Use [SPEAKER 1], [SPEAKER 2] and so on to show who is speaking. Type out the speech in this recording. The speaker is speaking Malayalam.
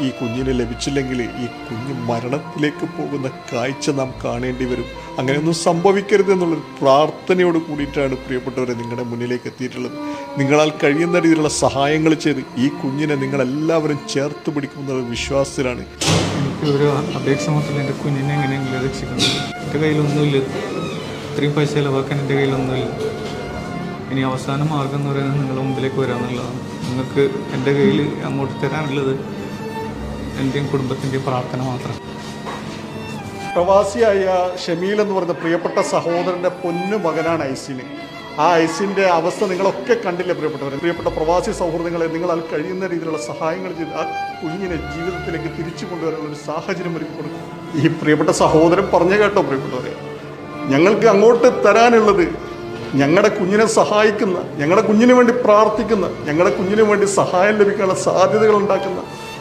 [SPEAKER 1] ഈ കുഞ്ഞിന് ലഭിച്ചില്ലെങ്കിൽ ഈ കുഞ്ഞ് മരണത്തിലേക്ക് പോകുന്ന കാഴ്ച നാം കാണേണ്ടി വരും. അങ്ങനെയൊന്നും സംഭവിക്കരുത് എന്നുള്ളൊരു പ്രാർത്ഥനയോട് കൂടിയിട്ടാണ് പ്രിയപ്പെട്ടവരെ നിങ്ങളുടെ മുന്നിലേക്ക് എത്തിയിട്ടുള്ളത്. നിങ്ങളാൽ കഴിയുന്ന രീതിയിലുള്ള സഹായങ്ങൾ ചെയ്ത് ഈ കുഞ്ഞിനെ നിങ്ങളെല്ലാവരും ചേർത്ത് പിടിക്കുമെന്നുള്ള വിശ്വാസത്തിലാണ്.
[SPEAKER 2] എനിക്ക് ഒരു അപേക്ഷ മാത്രമല്ല, എൻ്റെ കുഞ്ഞിനെ എങ്ങനെയെങ്കിലും രക്ഷിക്കണം. എൻ്റെ കയ്യിലൊന്നുമില്ല, ഇത്രയും പൈസ ചിലവാക്കാൻ എൻ്റെ കയ്യിലൊന്നുമില്ല. ഇനി അവസാന മാർഗം എന്ന് പറയുന്നത് നിങ്ങളുടെ മുമ്പിലേക്ക് വരാമെന്നുള്ളതാണ്. നിങ്ങൾക്ക് എൻ്റെ കയ്യിൽ അങ്ങോട്ട് തരാനുള്ളത് എൻ്റെയും കുടുംബത്തിൻ്റെയും പ്രാർത്ഥന മാത്രം.
[SPEAKER 1] പ്രവാസിയായ ഷമീൽ എന്ന് പറയുന്ന പ്രിയപ്പെട്ട സഹോദരൻ്റെ പൊന്നു മകനാണ് ഐസിന്. ആ ഐസിൻ്റെ അവസ്ഥ നിങ്ങളൊക്കെ കണ്ടില്ലേ പ്രിയപ്പെട്ടവരെ. പ്രിയപ്പെട്ട പ്രവാസി സൗഹൃദങ്ങളെ, നിങ്ങളാൽ കഴിയുന്ന രീതിയിലുള്ള സഹായങ്ങൾ ചെയ്ത് ആ കുഞ്ഞിനെ ജീവിതത്തിലേക്ക് തിരിച്ചു കൊണ്ടുവരാനുള്ള ഒരു സാഹചര്യം ഒരുക്കി കൊടുക്കും. ഈ പ്രിയപ്പെട്ട സഹോദരൻ പറഞ്ഞു കേട്ടോ പ്രിയപ്പെട്ടവരെ, ഞങ്ങൾക്ക് അങ്ങോട്ട് തരാനുള്ളത് ഞങ്ങളുടെ കുഞ്ഞിനെ സഹായിക്കുന്ന, ഞങ്ങളുടെ കുഞ്ഞിന് വേണ്ടി പ്രാർത്ഥിക്കുന്ന, ഞങ്ങളുടെ കുഞ്ഞിന് വേണ്ടി സഹായം ലഭിക്കാനുള്ള സാധ്യതകൾ ഉണ്ടാക്കുന്ന